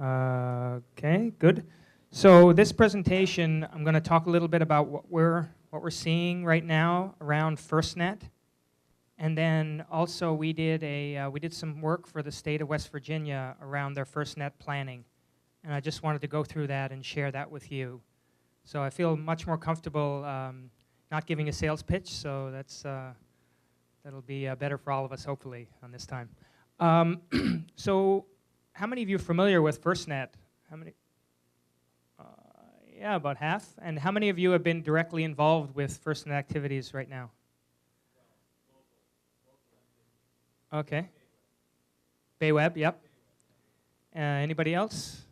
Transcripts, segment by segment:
Okay, good. So this presentation, I'm going to talk a little bit about what we're seeing right now around FirstNet, and then also we did some work for the state of West Virginia around their FirstNet planning, and I just wanted to go through that and share that with you. So I feel much more comfortable not giving a sales pitch, so that'll be better for all of us hopefully on this time. So how many of you are familiar with FirstNet? How many? Yeah, about half. And how many of you have been directly involved with FirstNet activities right now? Okay. BayWeb, yep. Anybody else?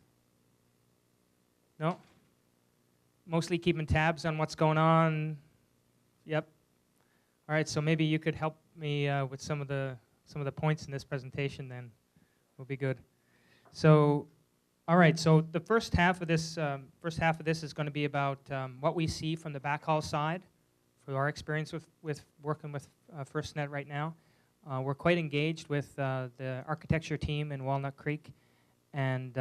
No? Mostly keeping tabs on what's going on? Yep. All right, so maybe you could help me with some of the points in this presentation then. Will be good. So, all right, so the first half of this is going to be about what we see from the backhaul side for our experience with working with FirstNet right now. We're quite engaged with the architecture team in Walnut Creek, and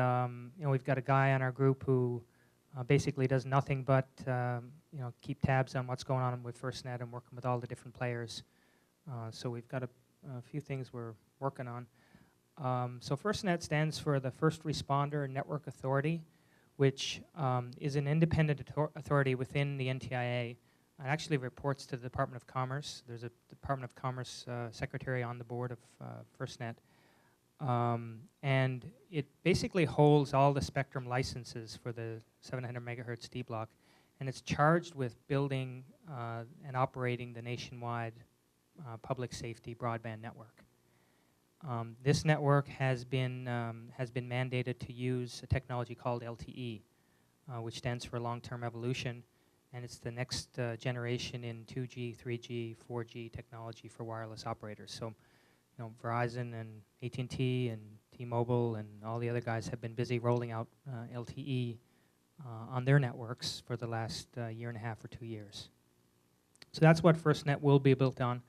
we've got a guy on our group who basically does nothing but keep tabs on what's going on with FirstNet and working with all the different players. So we've got a few things we're working on. So FirstNet stands for the First Responder Network Authority, which is an independent authority within the NTIA. It actually reports to the Department of Commerce. There's a Department of Commerce secretary on the board of FirstNet. And it basically holds all the spectrum licenses for the 700 megahertz D block, and it's charged with building and operating the nationwide public safety broadband network. This network has been mandated to use a technology called LTE, which stands for long-term evolution, and it's the next generation in 2G, 3G, 4G technology for wireless operators. So, Verizon and AT&T and T-Mobile and all the other guys have been busy rolling out LTE on their networks for the last year and a half or 2 years. So that's what FirstNet will be built on.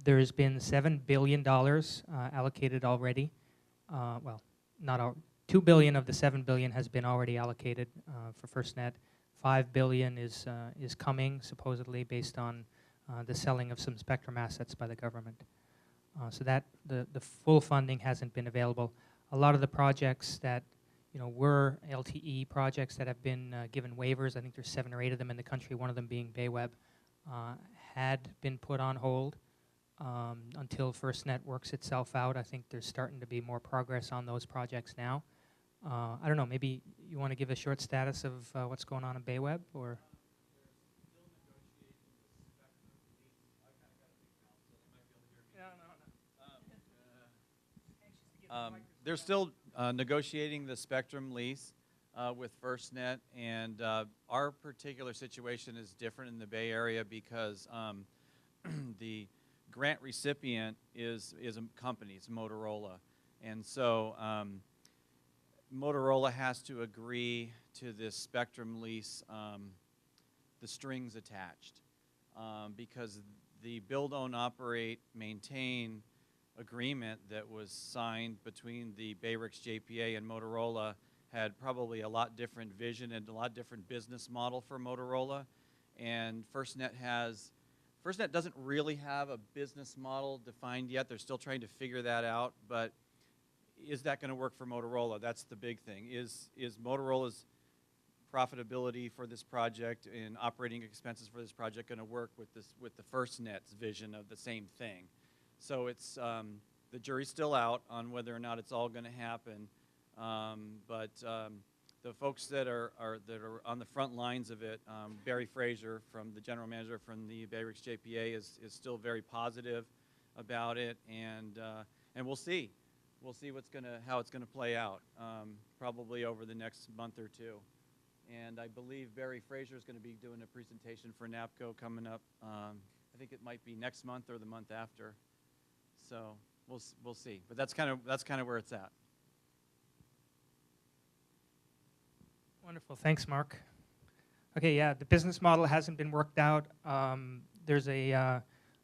There's been $7 billion allocated already. Well, not all, $2 billion of the $7 billion has been already allocated for FirstNet. $5 billion is coming, supposedly, based on the selling of some spectrum assets by the government. So that the full funding hasn't been available. A lot of the projects that were LTE projects that have been given waivers, I think there's 7 or 8 of them in the country, one of them being BayWeb, had been put on hold until FirstNet works itself out. I think there's starting to be more progress on those projects now. I don't know, maybe you want to give a short status of what's going on in BayWeb, or? They're still negotiating the spectrum lease with FirstNet, and our particular situation is different in the Bay Area because the grant recipient is a company, it's Motorola, and so Motorola has to agree to this spectrum lease, the strings attached, because the build, own, operate, maintain agreement that was signed between the Bayrix JPA and Motorola had probably a lot different vision and a lot different business model for Motorola, and FirstNet doesn't really have a business model defined yet. They're still trying to figure that out, but is that going to work for Motorola? That's the big thing. Is Motorola's profitability for this project and operating expenses for this project going to work with the FirstNet's vision of the same thing? So it's the jury's still out on whether or not it's all going to happen, but the folks that are on the front lines of it, Barry Fraser, from the general manager from the Bayrix JPA, is still very positive about it, and we'll see how it's gonna play out, probably over the next month or two. And I believe Barry Fraser is going to be doing a presentation for APCO coming up. I think it might be next month or the month after. So we'll see. But that's kind of where it's at. Wonderful, thanks, Mark. Okay, yeah, the business model hasn't been worked out. There's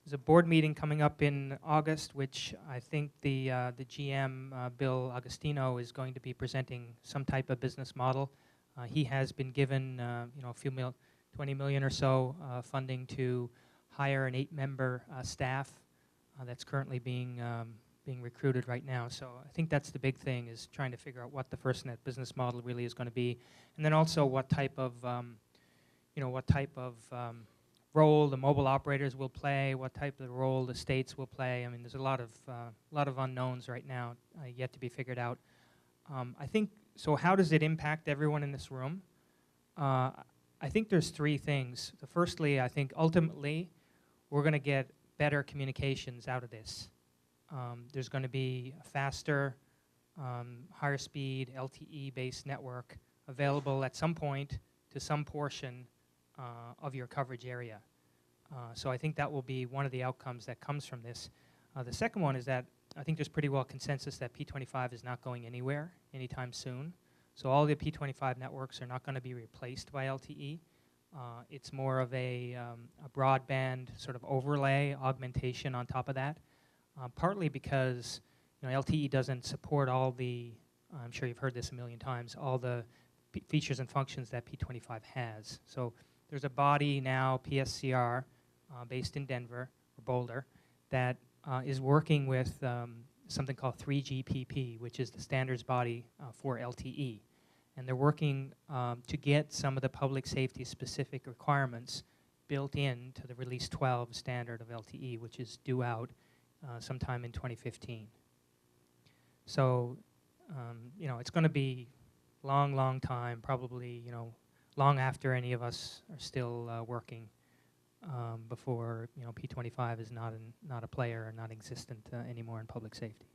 there's a board meeting coming up in August, which I think the GM, Bill Agostino, is going to be presenting some type of business model. He has been given, a few 20 million or so funding to hire an 8-member staff that's currently being recruited right now. So I think that's the big thing, is trying to figure out what the FirstNet business model really is going to be, and then also what type of role the mobile operators will play, what type of role the states will play. I mean, there's a lot of unknowns right now yet to be figured out. I think, so how does it impact everyone in this room? I think there's 3 things. Firstly, I think ultimately we're going to get better communications out of this. There's going to be a faster, higher speed, LTE-based network available at some point to some portion of your coverage area. So I think that will be one of the outcomes that comes from this. The second one is that I think there's pretty well consensus that P25 is not going anywhere anytime soon. So all the P25 networks are not going to be replaced by LTE. It's more of a broadband sort of overlay, augmentation on top of that, partly because LTE doesn't support all the, I'm sure you've heard this a million times, all the features and functions that P25 has. So there's a body now, PSCR, based in Denver, or Boulder, that is working with something called 3GPP, which is the standards body for LTE. And they're working to get some of the public safety specific requirements built into the Release 12 standard of LTE, which is due out sometime in 2015. So, it's going to be long time, probably, long after any of us are still working before, P25 is not a player or not existent anymore in public safety.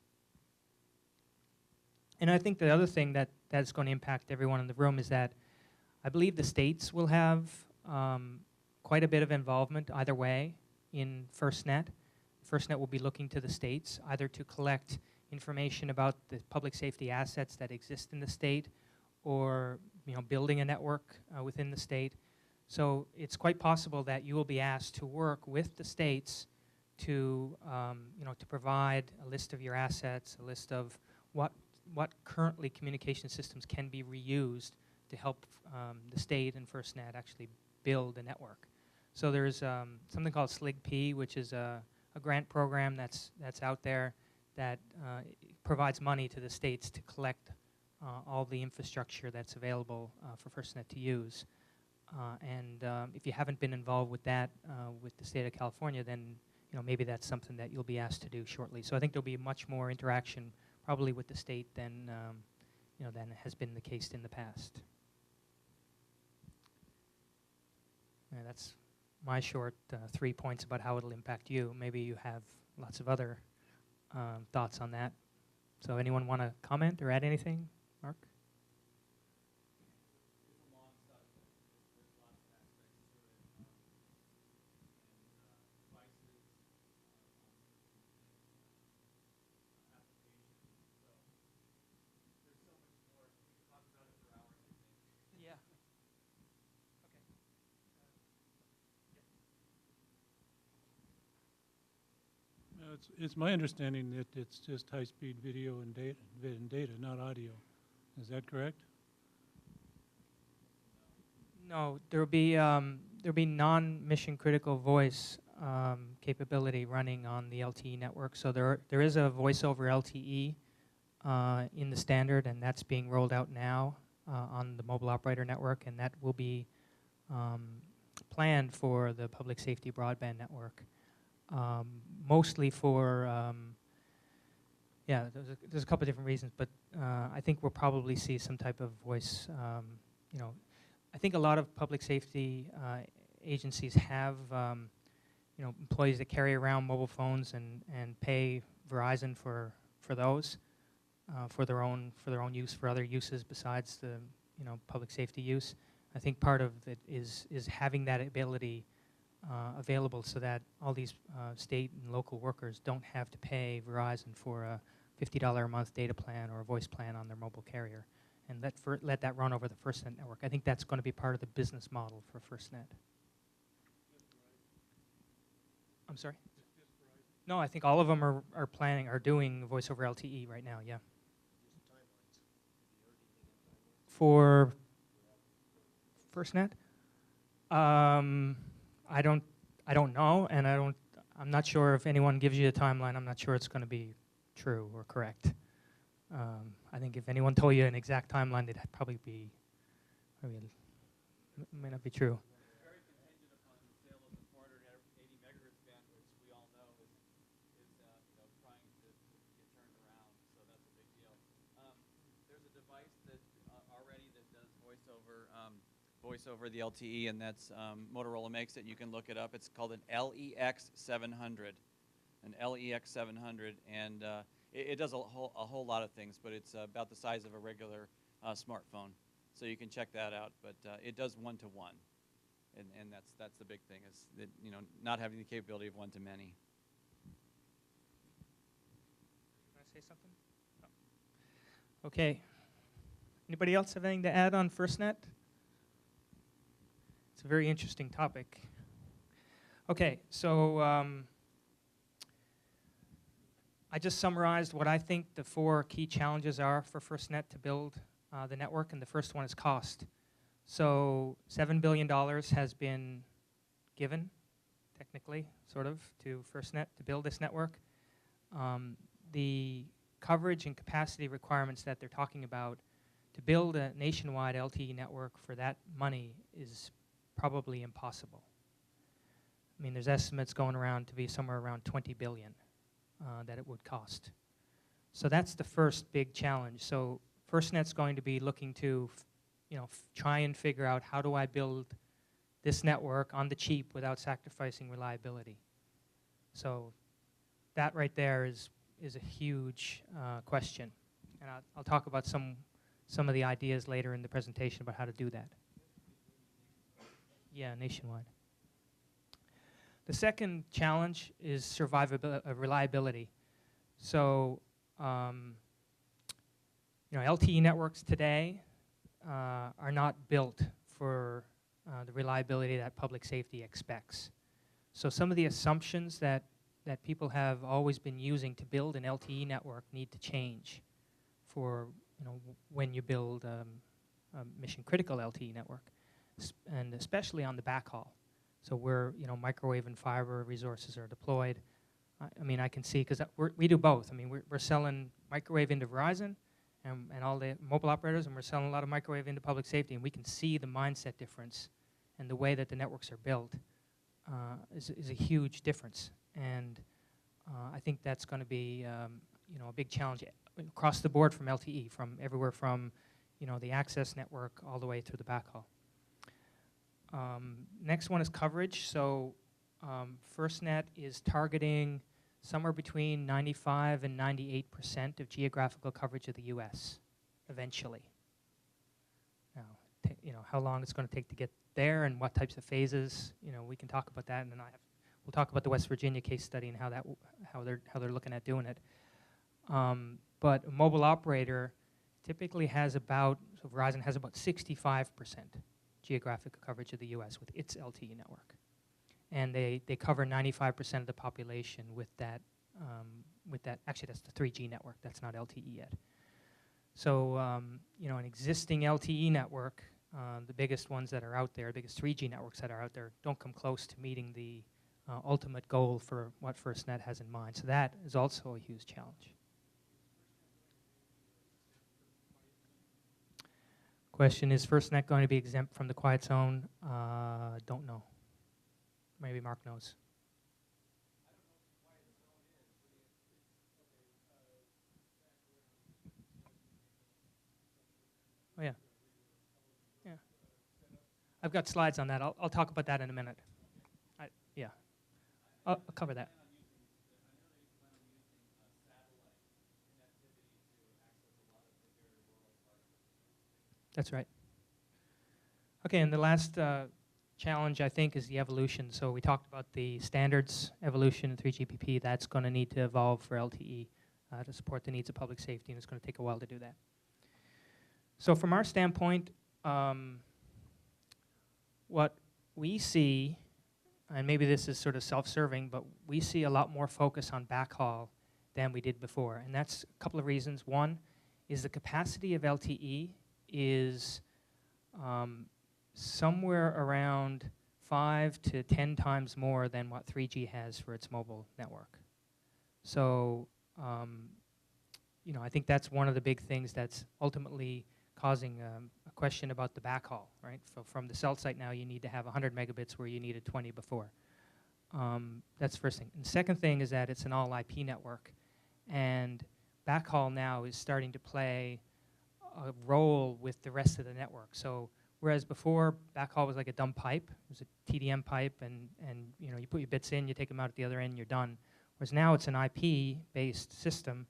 And I think the other thing that's going to impact everyone in the room is that I believe the states will have quite a bit of involvement either way in FirstNet. FirstNet will be looking to the states either to collect information about the public safety assets that exist in the state, or building a network within the state. So it's quite possible that you will be asked to work with the states to to provide a list of your assets, a list of what currently communication systems can be reused to help the state and FirstNet actually build a network. So there's something called SLIG-P, which is a grant program that's out there that provides money to the states to collect all the infrastructure that's available for FirstNet to use. And if you haven't been involved with that with the state of California, then maybe that's something that you'll be asked to do shortly. So I think there'll be much more interaction probably with the state than than has been the case in the past. That's my short 3 points about how it'll impact you. Maybe you have lots of other thoughts on that. So anyone want to comment or add anything? Mark? Yeah. It's my understanding that it's just high-speed video and data, not audio. Is that correct? No, there'll be non-mission critical voice capability running on the LTE network. So there is a voice over LTE in the standard, and that's being rolled out now on the mobile operator network, and that will be planned for the public safety broadband network. Mostly for, there's a couple of different reasons, but I think we'll probably see some type of voice, I think a lot of public safety agencies have, employees that carry around mobile phones and pay Verizon for those, for their own use, for other uses besides the, public safety use. I think part of it is having that ability available so that all these state and local workers don't have to pay Verizon for a $50 a month data plan or a voice plan on their mobile carrier, and let that run over the FirstNet network. I think that's going to be part of the business model for FirstNet. I'm sorry? No, I think all of them are doing voice over LTE right now, yeah. For FirstNet? I don't know, and I'm not sure if anyone gives you a timeline. I'm not sure it's going to be true or correct. I think if anyone told you an exact timeline, it'd probably be, may not be true. Very contingent upon the sale of the 480 megahertz band, which we all know is trying to get turned around. So that's a big deal. There's a device that already that does voice over the LTE, and that's Motorola makes it. You can look it up. It's called an LEX 700, and it does a whole lot of things, but it's about the size of a regular smartphone. So you can check that out. But it does one-to-one, and that's the big thing is that not having the capability of one-to-many. Want to say something? No. Okay. Anybody else have anything to add on FirstNet? It's a very interesting topic. Okay, so I just summarized what I think the 4 key challenges are for FirstNet to build the network, and the first one is cost. So $7 billion has been given, technically, sort of, to FirstNet to build this network. The coverage and capacity requirements that they're talking about to build a nationwide LTE network for that money is probably impossible. I mean, there's estimates going around to be somewhere around 20 billion that it would cost. So that's the first big challenge. So FirstNet's going to be looking to, try and figure out how do I build this network on the cheap without sacrificing reliability. So that right there is a huge question, and I'll talk about some of the ideas later in the presentation about how to do that. Yeah, nationwide. The second challenge is reliability. So, LTE networks today are not built for the reliability that public safety expects. So some of the assumptions that people have always been using to build an LTE network need to change for when you build a mission-critical LTE network, and especially on the backhaul. So where microwave and fiber resources are deployed. I mean, I can see, because we do both. I mean, we're selling microwave into Verizon and all the mobile operators, and we're selling a lot of microwave into public safety, and we can see the mindset difference and the way that the networks are built is a huge difference. And I think that's going to be a big challenge across the board from LTE, from everywhere from the access network all the way through the backhaul. Next one is coverage. So FirstNet is targeting somewhere between 95 and 98% of geographical coverage of the U.S. eventually. Now, how long it's going to take to get there and what types of phases, we can talk about that, and then we'll talk about the West Virginia case study and how they're looking at doing it. But a mobile operator typically has so Verizon has about 65% geographic coverage of the U.S. with its LTE network. And they cover 95% of the population with that, actually that's the 3G network, that's not LTE yet. So, an existing LTE network, the biggest ones that are out there, the biggest 3G networks that are out there, don't come close to meeting the ultimate goal for what FirstNet has in mind. So that is also a huge challenge. Question, is FirstNet going to be exempt from the quiet zone? Don't know. Maybe Mark knows. Oh, yeah. Yeah. I've got slides on that. I'll talk about that in a minute. Yeah. I'll cover that. That's right. Okay, and the last challenge, I think, is the evolution. So we talked about the standards evolution in 3GPP. That's going to need to evolve for LTE to support the needs of public safety, and it's going to take a while to do that. So from our standpoint, what we see and maybe this is sort of self-serving, but we see a lot more focus on backhaul than we did before. And that's a couple of reasons. One is the capacity of LTE is somewhere around 5 to 10 times more than what 3G has for its mobile network. So, you know, I think that's one of the big things that's ultimately causing a question about the backhaul, right? So from the cell site now, you need to have 100 megabits where you needed 20 before. That's the first thing. And the second thing is that it's an all IP network, and backhaul now is starting to play a role with the rest of the network. So whereas before, backhaul was like a dumb pipe, it was a TDM pipe, and you know, you put your bits in, you take them out at the other end, you're done. Whereas now it's an IP-based system,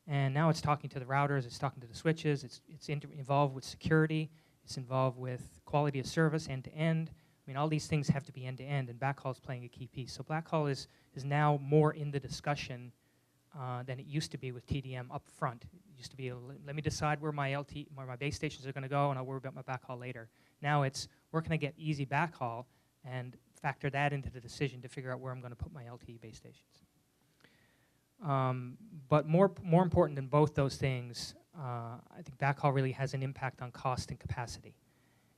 and now it's talking to the routers, it's talking to the switches, it's involved with security, it's involved with quality of service end-to-end. I mean, all these things have to be end-to-end, and backhaul is playing a key piece. So backhaul is now more in the discussion than it used to be with TDM up front. It used to be, let me decide where my base stations are going to go, and I'll worry about my backhaul later. Now it's, where can I get easy backhaul, and factor that into the decision to figure out where I'm going to put my LTE base stations. But more important than both those things, I think backhaul really has an impact on cost and capacity.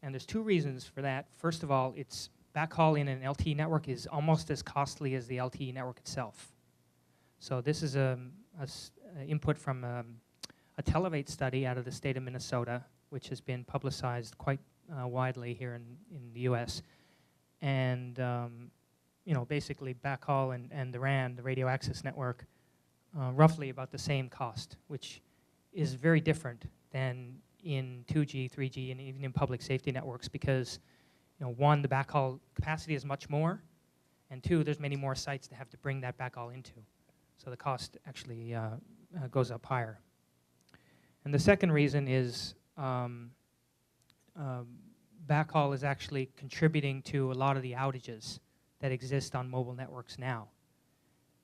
And there's two reasons for that. First of all, it's backhaul in an LTE network is almost as costly as the LTE network itself. So this is an input from a Televate study out of the state of Minnesota, which has been publicized quite widely here in the US. And you know, basically backhaul and the RAN, the radio access network, roughly about the same cost, which is very different than in 2G, 3G, and even in public safety networks, because, you know, one, the backhaul capacity is much more, and two, there's many more sites to have to bring that backhaul into. So the cost actually goes up higher. And the second reason is backhaul is actually contributing to a lot of the outages that exist on mobile networks now.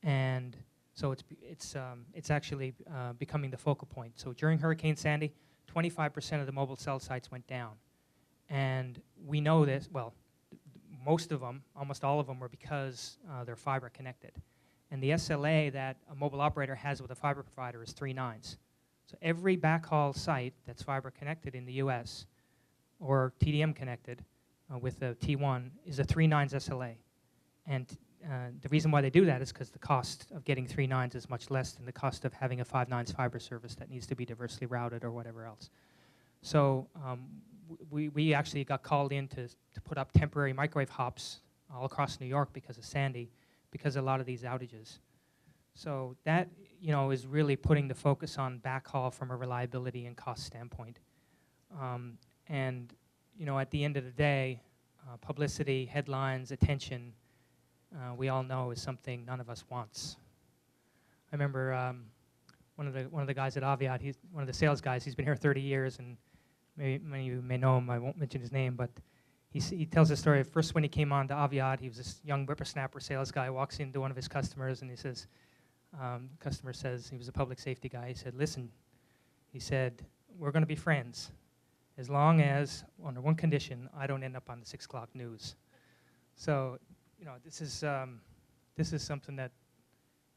And so it's actually becoming the focal point. So during Hurricane Sandy, 25% of the mobile cell sites went down. And we know this, well, most of them, almost all of them, were because they're fiber connected. And the SLA that a mobile operator has with a fiber provider is 3 nines. So every backhaul site that's fiber connected in the US or TDM connected with a T1 is a 3 nines SLA. And the reason why they do that is because the cost of getting 3 nines is much less than the cost of having a 5 nines fiber service that needs to be diversely routed or whatever else. So we actually got called in to put up temporary microwave hops all across New York because of Sandy, because of a lot of these outages. So that, you know, is really putting the focus on backhaul from a reliability and cost standpoint. And, you know, at the end of the day, publicity, headlines, attention, we all know is something none of us wants. I remember one of the guys at AVIAT, he's one of the sales guys, he's been here 30 years, and many of you may know him, I won't mention his name, but he tells the story of first when he came on to AVIAT, he was this young whippersnapper sales guy, walks into one of his customers, and he says, customer says, he was a public safety guy, he said, listen, he said, we're going to be friends as long as, under one condition, I don't end up on the 6 o'clock news. So, you know, this is something that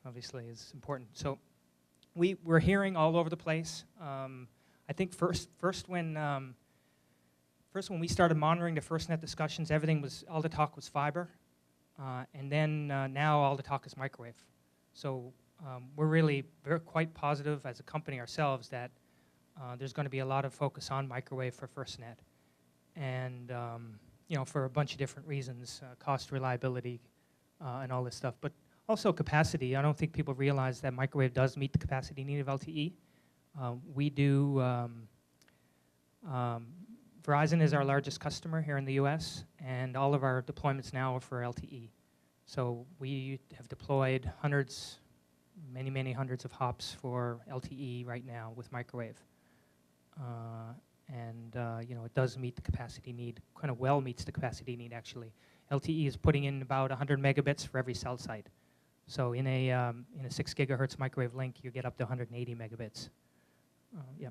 obviously is important. So we're hearing all over the place. I think first when we started monitoring the FirstNet discussions, all the talk was fiber, and then now all the talk is microwave. So we're really quite positive as a company ourselves that there's going to be a lot of focus on microwave for FirstNet, and you know, for a bunch of different reasons, cost, reliability, and all this stuff, but also capacity. I don't think people realize that microwave does meet the capacity need of LTE. We do. Verizon is our largest customer here in the US, and all of our deployments now are for LTE. So we have deployed hundreds, many hundreds of hops for LTE right now with microwave. You know, it does meet the capacity need, kind of well meets the capacity need actually. LTE is putting in about 100 megabits for every cell site. So in a 6 gigahertz microwave link, you get up to 180 megabits. Yeah.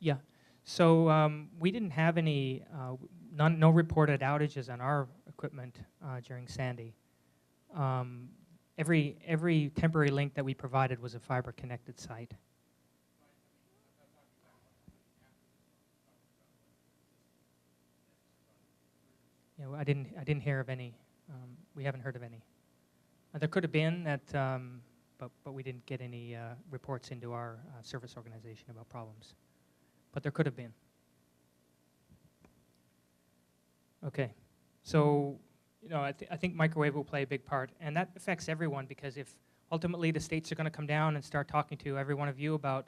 Yeah. So we didn't have any, no reported outages on our equipment during Sandy. Every temporary link that we provided was a fiber-connected site. Yeah, well, I didn't hear of any. We haven't heard of any. There could have been that, but we didn't get any reports into our service organization about problems. But there could have been. Okay, so I think microwave will play a big part, and that affects everyone, because if ultimately the states are going to come down and start talking to every one of you about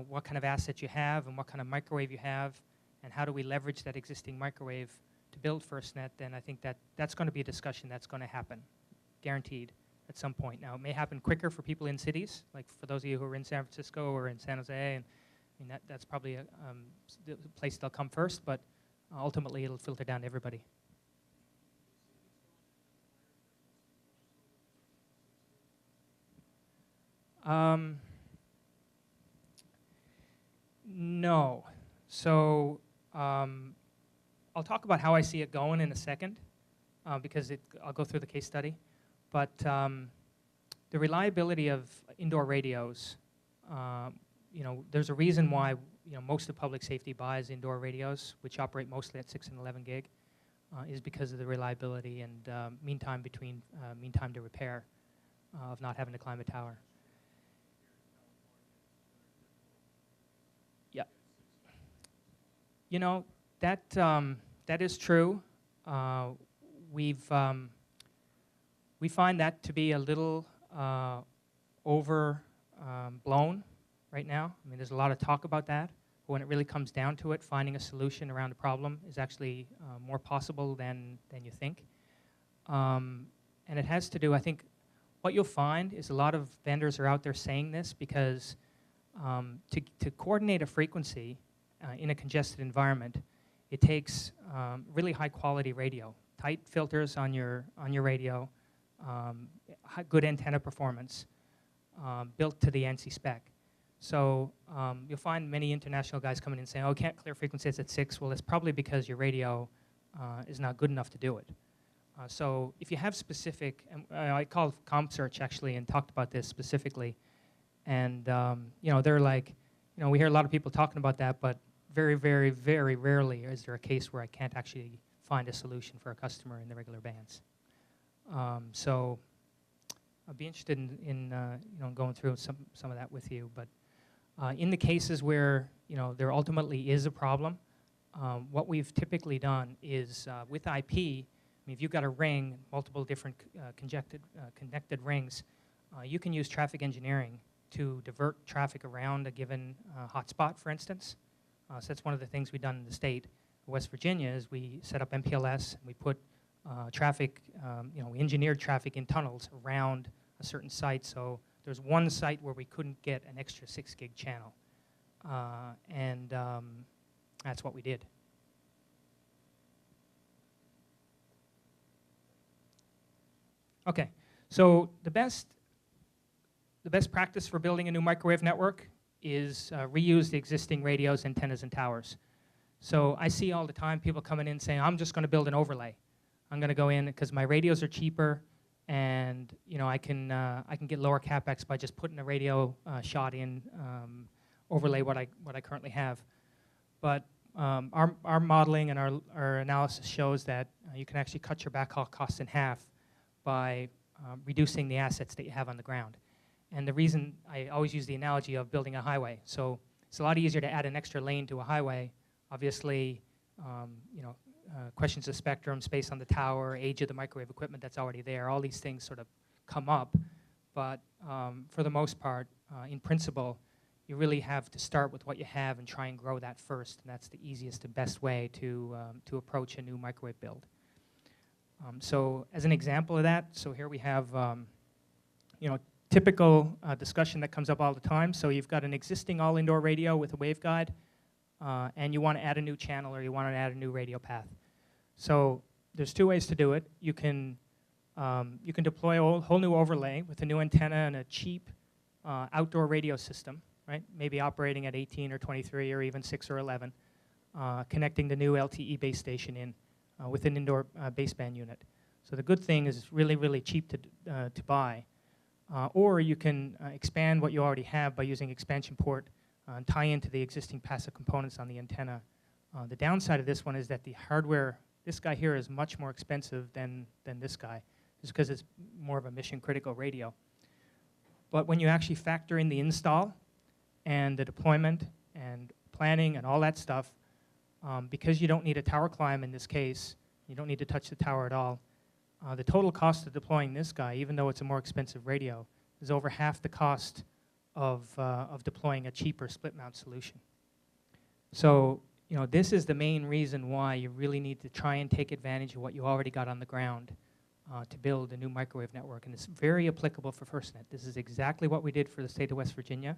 what kind of assets you have and what kind of microwave you have, and how do we leverage that existing microwave to build FirstNet, then I think that's going to be a discussion that's going to happen, guaranteed, at some point. Now, it may happen quicker for people in cities, like for those of you who are in San Francisco or in San Jose, and I mean, that's probably the place they'll come first, but ultimately it'll filter down to everybody. No. So I'll talk about how I see it going in a second, because I'll go through the case study. But the reliability of indoor radios, there's a reason why most of public safety buys indoor radios, which operate mostly at 6 and 11 gig, is because of the reliability and mean time to repair of not having to climb a tower. Yeah. That is true. We find that to be a little overblown right now. I mean, there's a lot of talk about that, but when it really comes down to it, finding a solution around a problem is actually more possible than you think. And it has to do, I think, what you'll find is a lot of vendors are out there saying this because to coordinate a frequency in a congested environment, it takes really high quality radio, tight filters on your radio, good antenna performance, built to the ANSI spec. So you'll find many international guys coming in saying, oh, can't clear frequencies at 6. Well, it's probably because your radio is not good enough to do it. So if you have specific, and I called CompSearch actually and talked about this specifically, and they're like, we hear a lot of people talking about that, but very, very, very rarely is there a case where I can't actually find a solution for a customer in the regular bands. So I'd be interested in going through some of that with you. But in the cases where there ultimately is a problem, what we've typically done is with IP. I mean, if you've got a ring, multiple different connected rings, you can use traffic engineering to divert traffic around a given hotspot, for instance. So that's one of the things we've done in the state of West Virginia is we set up MPLS, and we put traffic, we engineered traffic in tunnels around a certain site. So there's one site where we couldn't get an extra 6 gig channel. And that's what we did. Okay, so the best practice for building a new microwave network is reuse the existing radios, antennas, and towers. So I see all the time people coming in saying, I'm just going to build an overlay. I'm going to go in because my radios are cheaper, and I can get lower capex by just putting a radio shot in, overlay what I currently have. But our modeling and our analysis shows that you can actually cut your backhaul costs in half by reducing the assets that you have on the ground. And the reason I always use the analogy of building a highway. So it's a lot easier to add an extra lane to a highway. Obviously, questions of spectrum, space on the tower, age of the microwave equipment that's already there, all these things sort of come up. But for the most part, in principle, you really have to start with what you have and try and grow that first. And that's the easiest and best way to approach a new microwave build. So as an example of that, so here we have typical discussion that comes up all the time. So you've got an existing all-indoor radio with a waveguide, and you want to add a new channel or you want to add a new radio path. So there's two ways to do it. You can deploy a whole new overlay with a new antenna and a cheap outdoor radio system right? Maybe operating at 18 or 23 or even 6 or 11, connecting the new LTE base station in with an indoor baseband unit. So the good thing is it's really, really cheap to buy. Or you can expand what you already have by using expansion port and tie into the existing passive components on the antenna. The downside of this one is that the hardware, this guy here is much more expensive than this guy, just because it's more of a mission-critical radio. But when you actually factor in the install and the deployment and planning and all that stuff, because you don't need a tower climb in this case, you don't need to touch the tower at all, the total cost of deploying this guy, even though it's a more expensive radio, is over half the cost of deploying a cheaper split mount solution. So, you know, this is the main reason why you really need to try and take advantage of what you already got on the ground to build a new microwave network. And it's very applicable for FirstNet. This is exactly what we did for the state of West Virginia,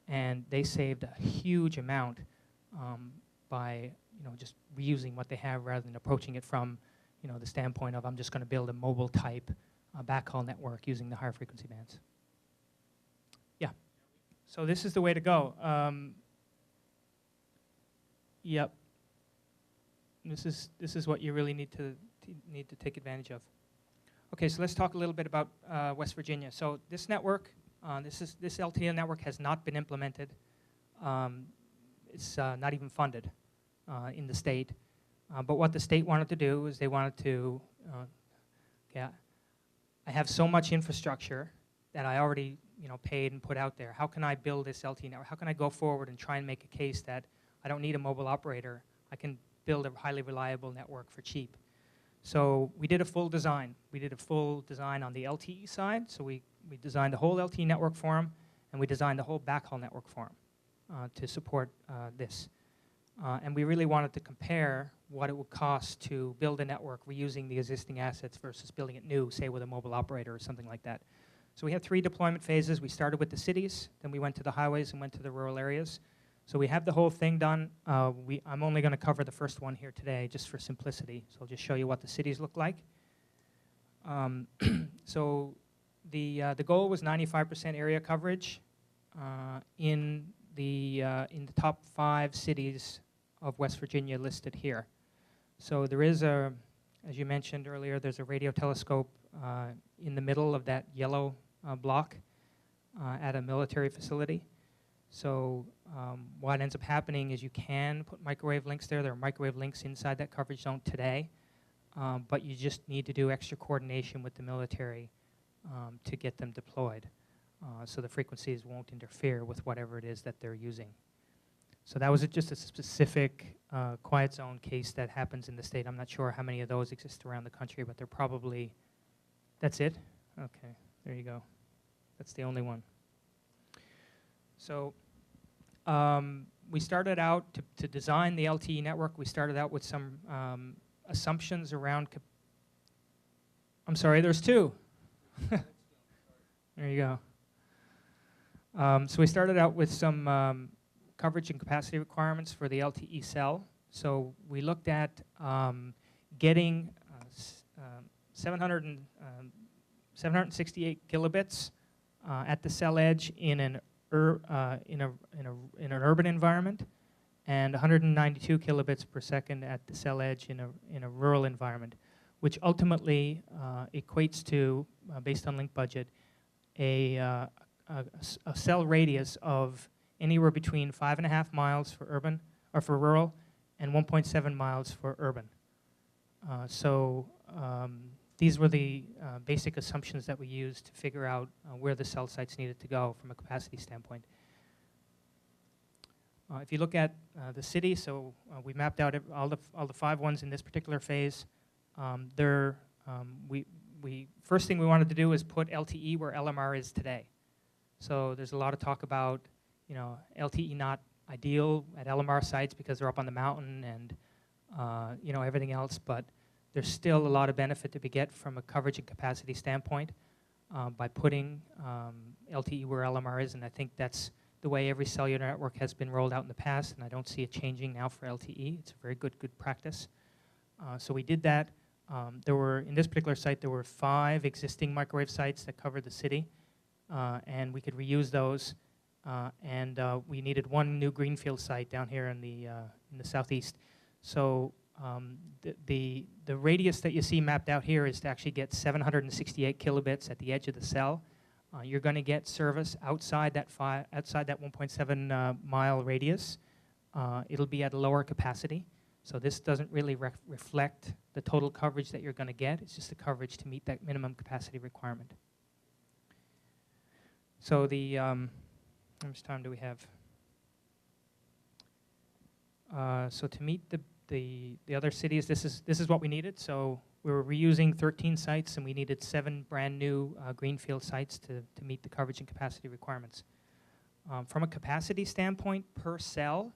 and they saved a huge amount by, you know, just reusing what they have rather than approaching it from, you know, the standpoint of I'm just going to build a mobile type backhaul network using the higher frequency bands. Yeah. So this is the way to go. Yep. This is what you really need to take advantage of. Okay, so let's talk a little bit about West Virginia. So this network, this LTE network has not been implemented. It's not even funded in the state. But what the state wanted to do is they wanted to, I have so much infrastructure that I already, you know, paid and put out there. How can I build this LTE network? How can I go forward and try and make a case that I don't need a mobile operator? I can build a highly reliable network for cheap. So we did a full design. We did a full design on the LTE side. So we designed the whole LTE network for them, and we designed the whole backhaul network for them to support this. And we really wanted to compare what it would cost to build a network reusing the existing assets versus building it new, say with a mobile operator or something like that. So we had 3 deployment phases. We started with the cities, then we went to the highways and went to the rural areas. So we have the whole thing done. I'm only going to cover the first one here today just for simplicity. So I'll just show you what the cities look like. So the goal was 95% area coverage in the top 5 cities of West Virginia listed here. So there is a, as you mentioned earlier, there's a radio telescope in the middle of that yellow block at a military facility. So what ends up happening is you can put microwave links there. There are microwave links inside that coverage zone today, but you just need to do extra coordination with the military to get them deployed. So the frequencies won't interfere with whatever it is that they're using. So that was just a specific quiet zone case that happens in the state. I'm not sure how many of those exist around the country, but they're probably, that's it? Okay, there you go. That's the only one. So we started out to design the LTE network. We started out with some assumptions around, I'm sorry, there's 2. There you go. So we started out with some coverage and capacity requirements for the LTE cell. So we looked at getting 768 kilobits at the cell edge in an urban environment, and 192 kilobits per second at the cell edge in a rural environment, which ultimately equates to, based on link budget, a cell radius of anywhere between 5.5 miles for urban or for rural, and 1.7 miles for urban. These were the basic assumptions that we used to figure out where the cell sites needed to go from a capacity standpoint. If you look at the city, so we mapped out all the 5 ones in this particular phase. First thing we wanted to do is put LTE where LMR is today. So there's a lot of talk about, you know, LTE not ideal at LMR sites because they're up on the mountain and you know, everything else, but there's still a lot of benefit to be get from a coverage and capacity standpoint by putting LTE where LMR is, and I think that's the way every cellular network has been rolled out in the past, and I don't see it changing now for LTE. It's a very good practice. So we did that. In this particular site, there were 5 existing microwave sites that covered the city, and we could reuse those and we needed one new greenfield site down here in the southeast. So the radius that you see mapped out here is to actually get 768 kilobits at the edge of the cell. You're going to get service outside that 1.7 mile radius. It'll be at a lower capacity. So this doesn't really reflect the total coverage that you're going to get. It's just the coverage to meet that minimum capacity requirement. So the, how much time do we have? So to meet the other cities, this is what we needed. So we were reusing 13 sites, and we needed 7 brand new greenfield sites to meet the coverage and capacity requirements. From a capacity standpoint, per cell,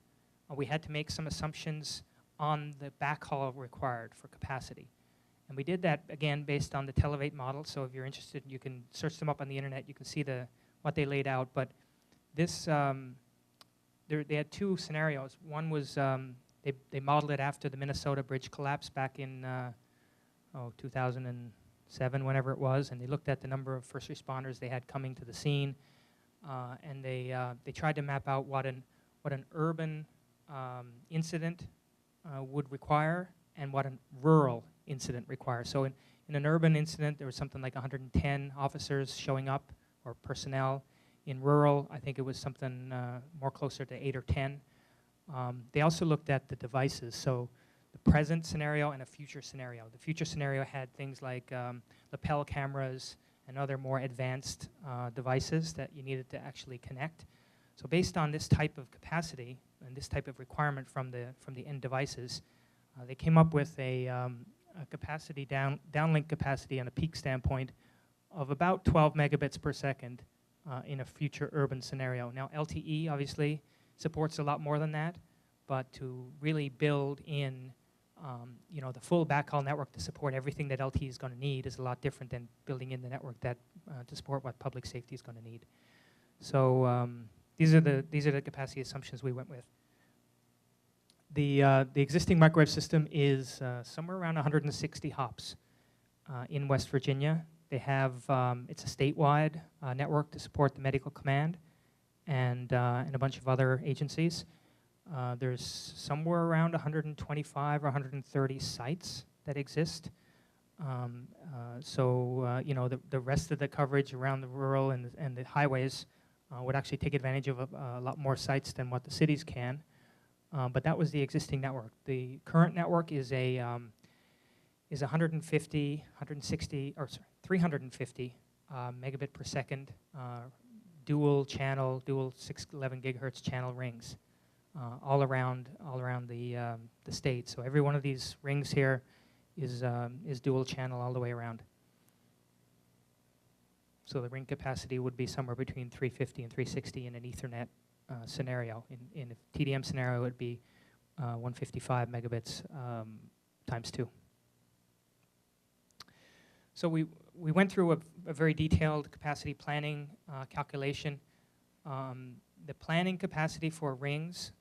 we had to make some assumptions on the backhaul required for capacity. And we did that, again, based on the Televate model. So if you're interested, you can search them up on the internet. You can see what they laid out. But this, they had 2 scenarios. One was they modeled it after the Minnesota bridge collapse back in 2007, whenever it was. And they looked at the number of first responders they had coming to the scene. And they tried to map out what an urban incident would require and what a rural incident requires. So in an urban incident, there was something like 110 officers showing up or personnel. In rural, I think it was something more closer to 8 or 10. They also looked at the devices, so the present scenario and a future scenario. The future scenario had things like lapel cameras and other more advanced devices that you needed to actually connect. So based on this type of capacity and this type of requirement from the end devices, they came up with a capacity downlink capacity on a peak standpoint of about 12 megabits per second in a future urban scenario. Now LTE obviously supports a lot more than that, but to really build in the full backhaul network to support everything that LTE is going to need is a lot different than building in the network that to support what public safety is going to need. So these are the capacity assumptions we went with. The existing microwave system is somewhere around 160 hops in West Virginia. They have it's a statewide network to support the medical command and a bunch of other agencies. There's somewhere around 125 or 130 sites that exist. The rest of the coverage around the rural and the highways would actually take advantage of a lot more sites than what the cities can. But that was the existing network. The current network is 350 megabit per second dual 611 gigahertz channel rings all around the state. So every one of these rings here is dual channel all the way around. So the ring capacity would be somewhere between 350 and 360 in an Ethernet scenario. In a TDM scenario, it would be 155 megabits times 2. So we went through a very detailed capacity planning calculation. The planning capacity for rings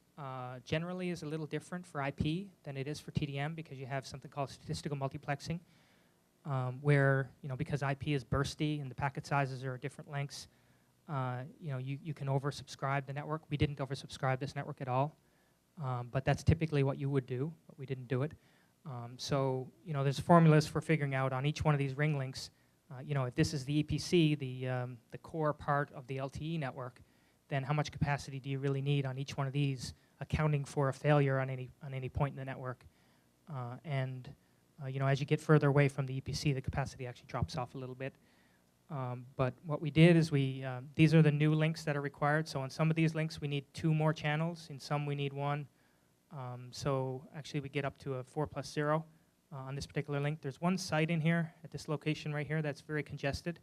generally is a little different for IP than it is for TDM because you have something called statistical multiplexing, where because IP is bursty and the packet sizes are different lengths, you can oversubscribe the network. We didn't oversubscribe this network at all, but that's typically what you would do, but we didn't do it. There's formulas for figuring out on each one of these ring links, if this is the EPC, the core part of the LTE network, then how much capacity do you really need on each one of these, accounting for a failure on any point in the network. As you get further away from the EPC, the capacity actually drops off a little bit. But what we did is these are the new links that are required. So on some of these links, we need 2 more channels. In some, we need 1. So actually, we get up to a 4+0 on this particular link. There's one site in here at this location right here that's very congested.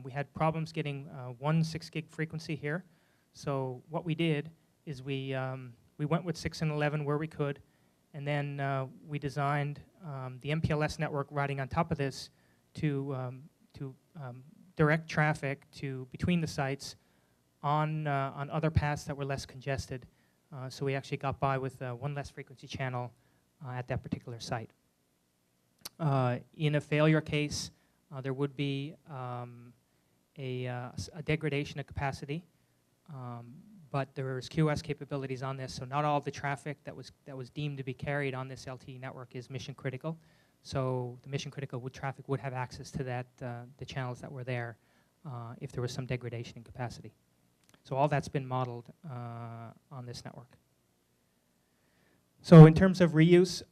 We had problems getting 1 6-gig frequency here. So what we did is we went with 6 and 11 where we could, and then we designed the MPLS network riding on top of this to direct traffic between the sites on other paths that were less congested. So we actually got by with 1 less frequency channel at that particular site. In a failure case, there would be a degradation of capacity. But there's QoS capabilities on this, so not all the traffic that was deemed to be carried on this LTE network is mission critical. So the mission critical traffic would have access to that, the channels that were there, if there was some degradation in capacity. So all that's been modeled on this network. So in terms of reuse,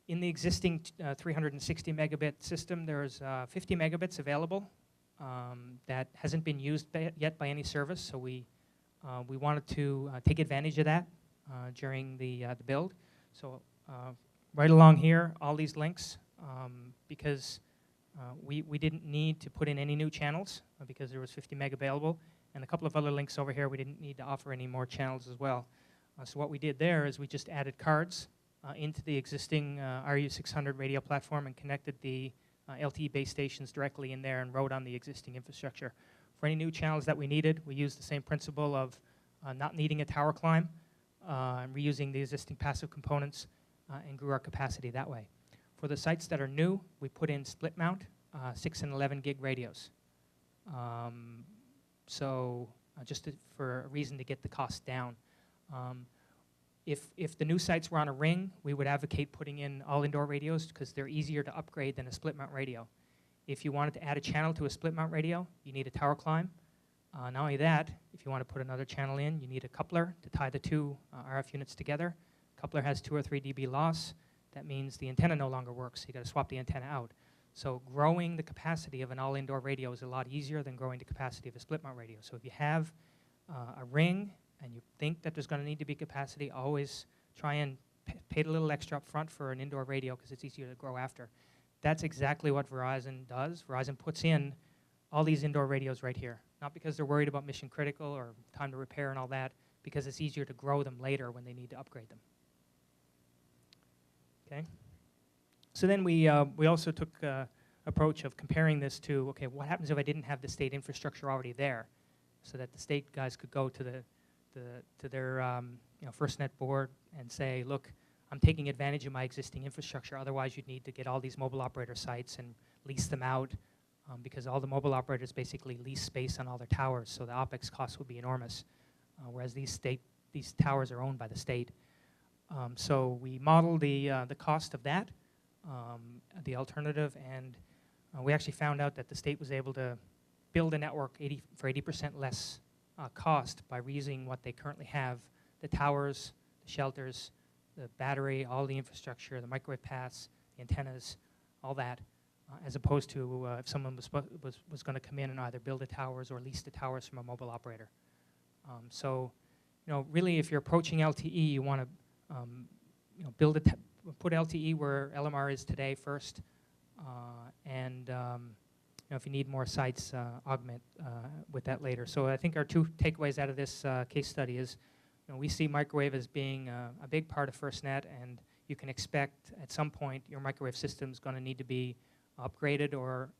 in the existing 360 megabit system, there's 50 megabits available that hasn't been used yet by any service. So we wanted to take advantage of that during the build. So right along here, all these links, because we didn't need to put in any new channels because there was 50 meg available, and a couple of other links over here we didn't need to offer any more channels as well. So what we did there is we just added cards into the existing RU600 radio platform and connected the LTE base stations directly in there and wrote on the existing infrastructure. For any new channels that we needed, we used the same principle of not needing a tower climb, and reusing the existing passive components, and grew our capacity that way. For the sites that are new, we put in split mount 6 and 11 gig radios. Just for a reason to get the cost down. If the new sites were on a ring, we would advocate putting in all indoor radios because they're easier to upgrade than a split mount radio. If you wanted to add a channel to a split mount radio, you need a tower climb. Not only that, if you want to put another channel in, you need a coupler to tie the two RF units together. Coupler has 2 or 3 dB loss. That means the antenna no longer works. You got to swap the antenna out. So growing the capacity of an all-indoor radio is a lot easier than growing the capacity of a split mount radio. So if you have a ring and you think that there's going to need to be capacity, always try and pay a little extra up front for an indoor radio because it's easier to grow after. That's exactly what Verizon does. Verizon puts in all these indoor radios right here. Not because they're worried about mission critical or time to repair and all that, because it's easier to grow them later when they need to upgrade them. Okay. So then we also took approach of comparing this to, okay, what happens if I didn't have the state infrastructure already there, so that the state guys could go to their FirstNet board and say, look, I'm taking advantage of my existing infrastructure. Otherwise, you'd need to get all these mobile operator sites and lease them out, because all the mobile operators basically lease space on all their towers, so the OpEx costs would be enormous, whereas these towers are owned by the state. So we modeled the cost of that, the alternative, and we actually found out that the state was able to build a network for 80% less cost by reusing what they currently have, the towers, the shelters, the battery, all the infrastructure, the microwave paths, the antennas, all that, as opposed to if someone was going to come in and either build the towers or lease the towers from a mobile operator. So, really, if you're approaching LTE, you want to, put LTE where LMR is today first, and if you need more sites, augment with that later. So I think our two takeaways out of this case study is, we see microwave as being a big part of FirstNet, and you can expect at some point your microwave system is going to need to be upgraded or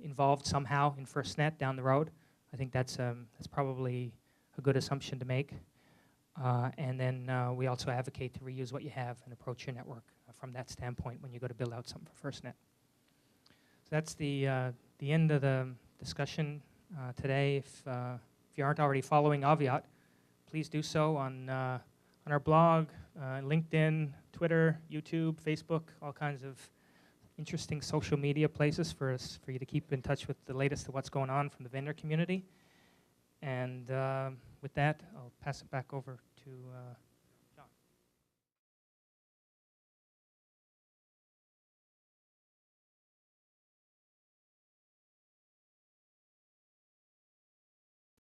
involved somehow in FirstNet down the road. I think that's probably a good assumption to make. And then we also advocate to reuse what you have and approach your network from that standpoint when you go to build out something for FirstNet. So that's the end of the discussion today. If you aren't already following AVIAT, please do so on our blog, LinkedIn, Twitter, YouTube, Facebook, all kinds of interesting social media places for you to keep in touch with the latest of what's going on from the vendor community. And with that, I'll pass it back over to